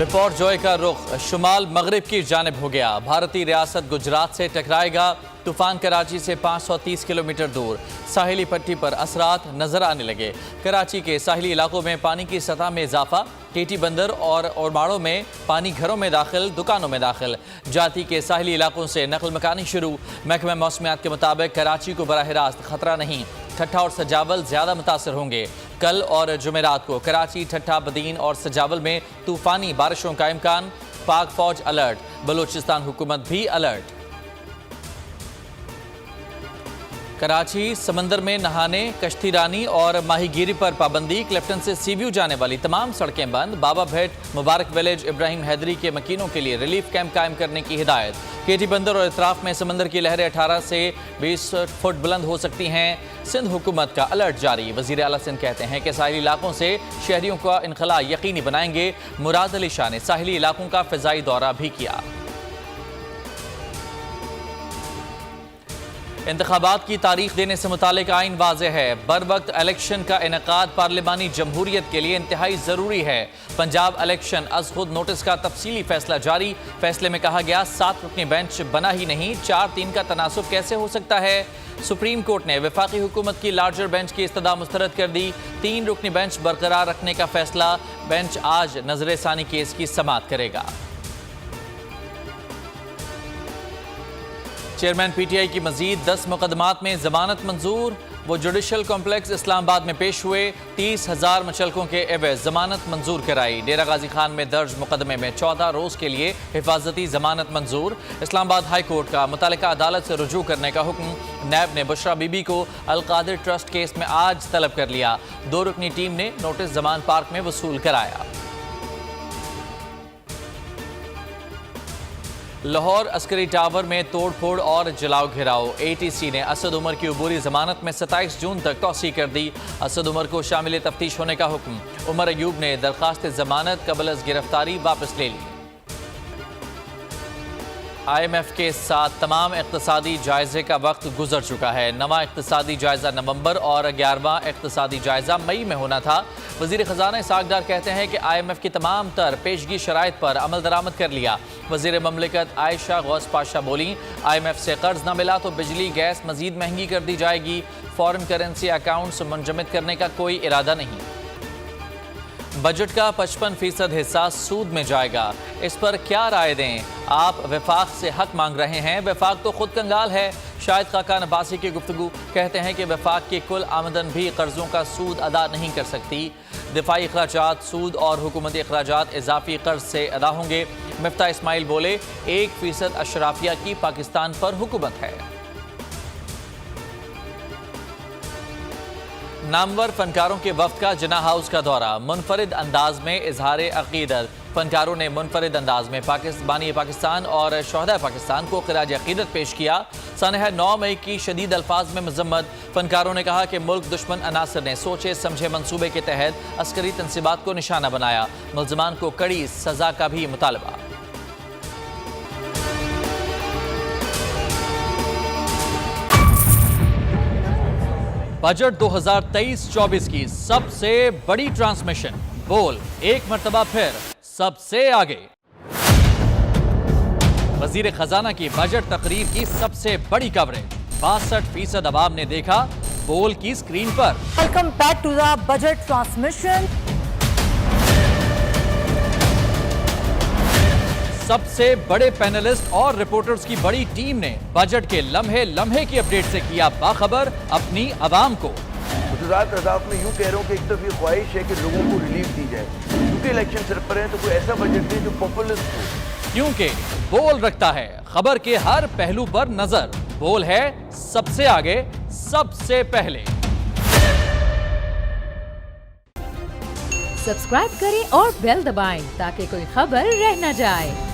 बिपौर Joy का रुख शुमाल मगरिब की जानिब हो गया। भारतीय रियासत गुजरात से टकराएगा। तूफान कराची से 530 किलोमीटर दूर साहिली पट्टी पर असरात नजर आने लगे। कराची के साहिली इलाकों में पानी की सतह में इजाफा, टीटी बंदर और ओरमाड़ों में पानी घरों में दाखिल, दुकानों में दाखिल। जाती के साहिली इलाकों से नकल मकानी शुरू। महकमा मौसमियात के मुताबिक कराची को बराह रास्त खतरा नहीं। ठट्ठा और सजावल ज्यादा मुतासर होंगे। कल और जुमेरात को कराची, ठट्ठा, बदीन और सजावल में तूफानी बारिशों का इम्कान। पाक फौज अलर्ट, बलूचिस्तान हुकूमत भी अलर्ट। कराची समंदर में नहाने, कश्ती रानी और माहीगीरी पर पाबंदी। क्लिफ्टन से सीव्यू जाने वाली तमाम सड़कें बंद। बाबा भेट, मुबारक विलेज, इब्राहिम हैदरी के मकीनों के लिए रिलीफ कैंप कायम करने की हिदायत। केटी बंदर और इतराफ में समंदर की लहरें 18 से 20 फुट बुलंद हो सकती हैं। सिंध हुकूमत का अलर्ट जारी। वज़ीर आला सिंध कहते हैं कि साहिली इलाकों से शहरियों का इनखला यकीनी बनाएंगे। मुराद अली शाह ने साहिली इलाकों का फ़िज़ाई दौरा भी किया। इंतखाबात की तारीख देने से मुतालिक आइन वाज़ेह है। बर वक्त इलेक्शन का इनेकाद पार्लिमानी जमहूरियत के लिए इंतहाई ज़रूरी है। पंजाब इलेक्शन अज खुद नोटिस का तफसीली फैसला जारी। फैसले में कहा गया 7 रुकनी बेंच बना ही नहीं, 4-3 का तनासुब कैसे हो सकता है। सुप्रीम कोर्ट ने वफाकी हुकूमत की लार्जर बेंच की इस्तदा मुस्तरद कर दी। 3 रुकनी बेंच बरकरार रखने का फैसला। बेंच आज नजर सानी केस की समाअत करेगा। चेयरमैन पीटीआई की मजीद 10 मुकदमात में जमानत मंजूर। वो जुडिशल कॉम्प्लेक्स इस्लामाबाद में पेश हुए। 30,000 मुचलकों के एवज जमानत मंजूर कराई। डेरा गाजी खान में दर्ज मुकदमे में 14 रोज के लिए हिफाजती जमानत मंजूर। इस्लामाबाद हाई कोर्ट का मुतालिका अदालत से रुजू करने का हुक्म। नैब ने बुशरा बीबी को अलकादिर ट्रस्ट केस में आज तलब कर लिया। 2 रुकनी टीम ने नोटिस जमान पार्क में वसूल कराया। लाहौर अस्करी टावर में तोड़ फोड़ और जलाओ घिराव। ATC ने असद उमर की अबूरी जमानत में 27 जून तक तौसी कर दी। असद उमर को शामिल तफ्तीश होने का हुक्म। उमर अयूब ने दरखास्त जमानत कबल अज गिरफ्तारी वापस ले ली। IMF के साथ तमाम इक़्तिसादी जायजे का वक्त गुजर चुका है। नवा इक़्तिसादी जायजा नवंबर और 11वां इक़्तिसादी जायजा मई में होना था। वज़ीर ख़जाना इसहाक़ डार कहते हैं कि IMF की तमाम तर पेशगी शराइत पर अमल दरामद कर लिया। वज़ीर ममलिकत आयशा गौस पाशा बोली, IMF से कर्ज न मिला तो बिजली गैस मजीद महंगी कर दी जाएगी। फॉरेन करेंसी अकाउंट्स मुंजमद करने का कोई इरादा नहीं। बजट का 55% हिस्सा सूद में जाएगा। इस पर क्या राय दें? आप वफाक से हक मांग रहे हैं। वफाक तो खुद कंगाल है। शाहिद खाकान अब्बासी की गुफ्तगू। कहते हैं कि वफाक की कुल आमदन भी कर्जों का सूद अदा नहीं कर सकती। दिफाई अखराजात सूद और हुकूमती अखराजात इजाफी कर्ज से अदा होंगे। मिफ्ता इस्माइल बोले, 1% अशराफिया की पाकिस्तान पर हुकूमत है। नामवर फनकारों के वफ्द का जिन्ना हाउस का दौरा। मुनफरिद अंदाज में इजहार अकीदत। फनकारों ने मुनफरिद अंदाज में बानी पाकिस्तान और शोहदा पाकिस्तान को खिराज अकीदत पेश किया। सनह 9 मई की शदीद अल्फाज में मजम्मत। फनकारों ने कहा कि मुल्क दुश्मन अनासर ने सोचे समझे मंसूबे के तहत अस्करी तंसीबात को निशाना बनाया। मुल्ज़िमान को कड़ी सजा का भी मुतालबा। बजट 2023-24 की सबसे बड़ी ट्रांसमिशन। बोल एक मर्तबा फिर सबसे आगे। वजीर खजाना की बजट तकरीर की सबसे बड़ी कवरेज। 62% अवाम ने देखा बोल की स्क्रीन पर। Welcome back to the budget transmission. सबसे बड़े पैनलिस्ट और रिपोर्टर्स की बड़ी टीम ने बजट के लम्हे लम्हे की अपडेट से किया बाखबर अपनी आवाम को। गुजरात अदालत में यूँ कह रहा हूँ कि एक तरफ ये ख्वाहिश है कि लोगों को रिलीफ दी जाए, क्योंकि इलेक्शन सर पर है तो कोई ऐसा बजट दे जो पॉपुलिस्ट हो। क्योंकि बोल रखता है खबर के हर पहलू पर नजर। बोल है सबसे आगे, सबसे पहले। सब्सक्राइब करें और बेल दबाएं ताकि कोई खबर रह न जाए।